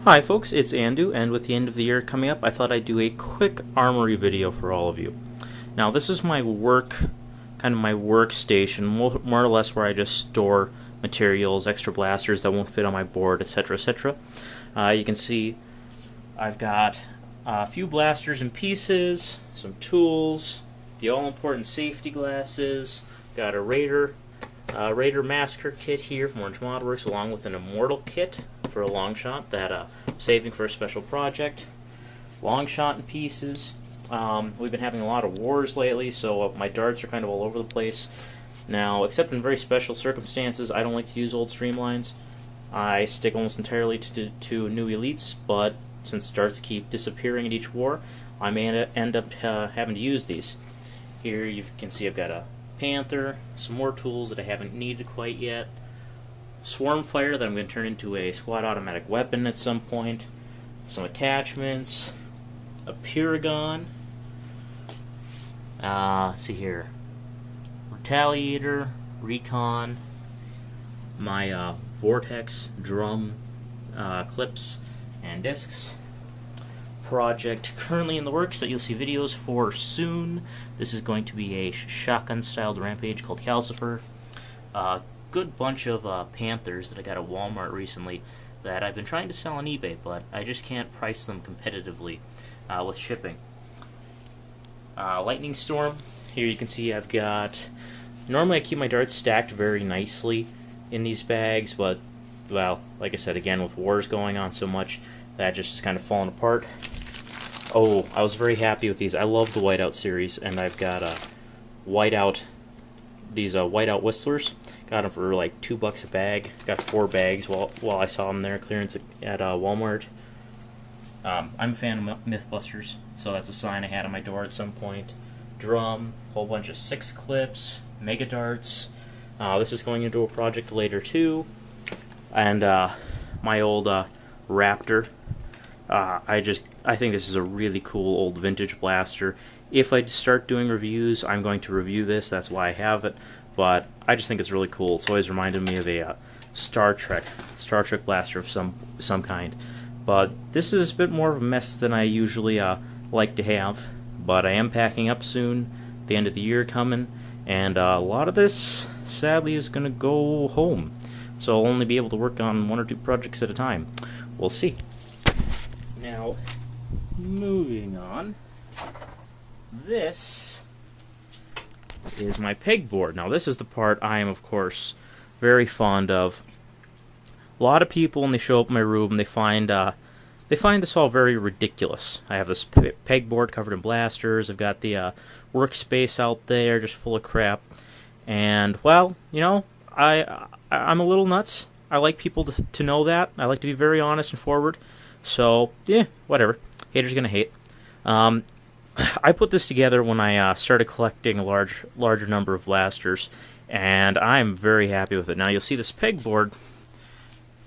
Hi folks, it's Andu, and with the end of the year coming up, I thought I'd do a quick Armory video for all of you. Now this is my workstation, more or less where I just store materials, extra blasters that won't fit on my board, etc, etc. You can see I've got a few blasters and pieces, some tools, the all-important safety glasses, got a Raider Massacre kit here from Orange Modworks, along with an Immortal kit for a long shot that I'm saving for a special project. Long shot in pieces. We've been having a lot of wars lately, so my darts are kind of all over the place. Now, except in very special circumstances, I don't like to use old streamlines. I stick almost entirely to new elites, but since darts keep disappearing at each war, I may end up having to use these. Here you can see I've got a Panther, some more tools that I haven't needed quite yet, Swarm Fire that I'm going to turn into a squad automatic weapon at some point, some attachments, a Pyrgon, let's see here, Retaliator, Recon, my Vortex drum clips and discs, project currently in the works that you'll see videos for soon. This is going to be a shotgun-styled rampage called Calcifer. Good bunch of Panthers that I got at Walmart recently that I've been trying to sell on eBay, but I just can't price them competitively with shipping. Lightning Storm. Here you can see I've got... Normally I keep my darts stacked very nicely in these bags, but, well, like I said, again, with wars going on so much, that just is kind of falling apart. Oh, I was very happy with these. I love the Whiteout series, and I've got these Whiteout Whistlers. Got them for like $2 a bag. Got 4 bags while I saw them there, clearance at Walmart. I'm a fan of Mythbusters, so that's a sign I had on my door at some point. Drum, whole bunch of 6 clips, Mega Darts. This is going into a project later too. And my old Raptor. I think this is a really cool old vintage blaster. If I start doing reviews, I'm going to review this. That's why I have it. But I just think it's really cool. It's always reminded me of a Star Trek blaster of some kind. But this is a bit more of a mess than I usually like to have. But I am packing up soon. The end of the year coming, and a lot of this, sadly, is going to go home. So I'll only be able to work on 1 or 2 projects at a time. We'll see. Now, moving on, this is my pegboard. Now, this is the part I am, of course, very fond of. A lot of people, when they show up in my room, they find this all very ridiculous. I have this pegboard covered in blasters. I've got the workspace out there just full of crap. And, well, you know, I'm a little nuts. I like people to know that. I like to be very honest and forward. So, yeah, whatever. Haters gonna hate. I put this together when I started collecting a larger number of blasters, and I'm very happy with it. Now, you'll see this pegboard.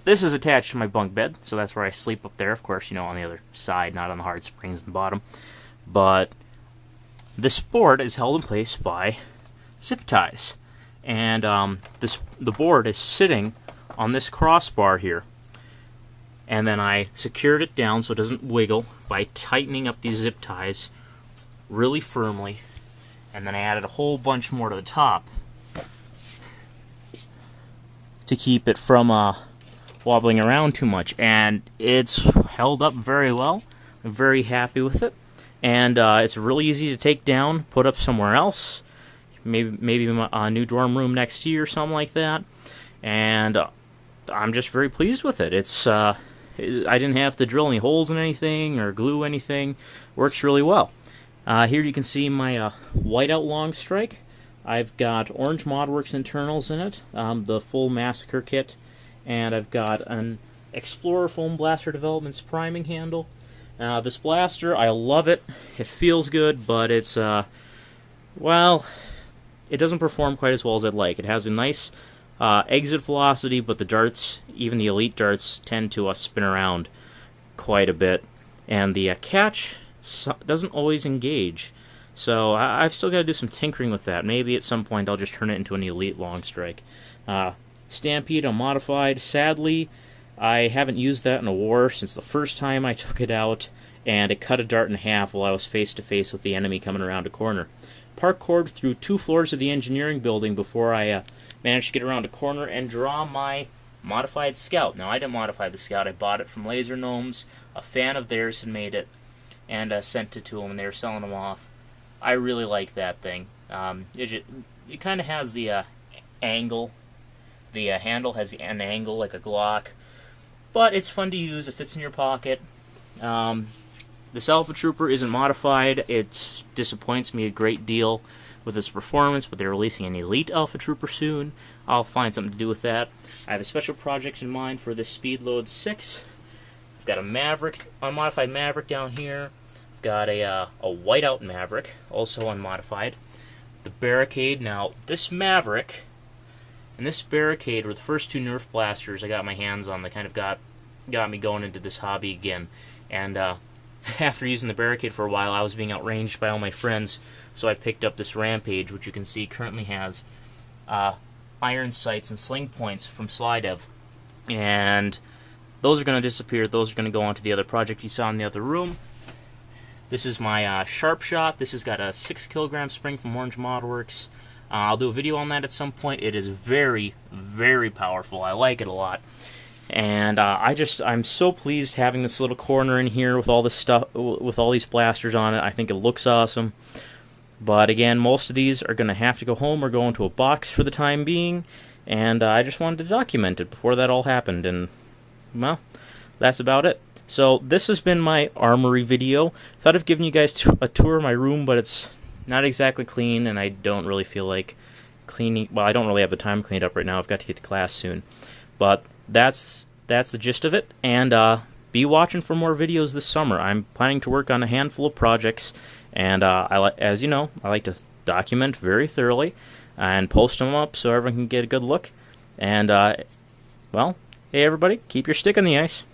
This is attached to my bunk bed, so that's where I sleep up there. Of course, you know, on the other side, not on the hard springs in the bottom. But this board is held in place by zip ties, and the board is sitting on this crossbar here. And then I secured it down so it doesn't wiggle by tightening up these zip ties really firmly. And then I added a whole bunch more to the top to keep it from wobbling around too much. And it's held up very well. I'm very happy with it. And it's really easy to take down, put up somewhere else. Maybe a new dorm room next year or something like that. And I'm just very pleased with it. It's I didn't have to drill any holes in anything or glue anything. Works really well. Here you can see my Whiteout Long Strike. I've got Orange Modworks internals in it, the full Massacre kit, and I've got an Explorer Foam Blaster Developments priming handle. This blaster, I love it. It feels good, but it's, well, it doesn't perform quite as well as I'd like. It has a nice exit velocity, but the darts, even the elite darts, tend to spin around quite a bit. And the catch doesn't always engage. So I've still got to do some tinkering with that. Maybe at some point I'll just turn it into an elite long strike. Stampede Unmodified. Sadly, I haven't used that in a war since the first time I took it out, and it cut a dart in half while I was face to face with the enemy coming around a corner. Parkoured through 2 floors of the engineering building before I managed to get around a corner and draw my modified Scout. Now, I didn't modify the Scout. I bought it from Laser Gnomes. A fan of theirs had made it and sent it to them, and they were selling them off. I really like that thing. It kind of has the angle. The handle has an angle like a Glock, but it's fun to use. It fits in your pocket. This Alpha Trooper isn't modified. It disappoints me a great deal with its performance, but they're releasing an Elite Alpha Trooper soon. I'll find something to do with that. I have a special project in mind for this Speedload 6. I've got a Maverick, unmodified Maverick down here. I've got a Whiteout Maverick, also unmodified. The Barricade. Now, this Maverick and this Barricade were the first 2 Nerf blasters I got my hands on that kind of got me going into this hobby again. And after using the Barricade for a while, I was being outranged by all my friends, so I picked up this Rampage, which you can see currently has iron sights and sling points from Slydev. And those are going to disappear. Those are going to go onto the other project you saw in the other room. This is my Sharp Shot. This has got a 6 kilogram spring from Orange Model Works. I'll do a video on that at some point. It is very, very powerful. I like it a lot. And I'm so pleased having this little corner in here with all this stuff, with all these blasters on it. I think it looks awesome. But again, most of these are going to have to go home or go into a box for the time being. And I just wanted to document it before that all happened. And, well, that's about it. So this has been my Armory video. Thought of giving you guys a tour of my room, but it's not exactly clean, and I don't really feel like cleaning. Well, I don't really have the time to clean it up right now. I've got to get to class soon. But that's the gist of it, and be watching for more videos this summer. I'm planning to work on a handful of projects, and as you know, I like to document very thoroughly and post them up so everyone can get a good look. And well, hey everybody, keep your stick on the ice.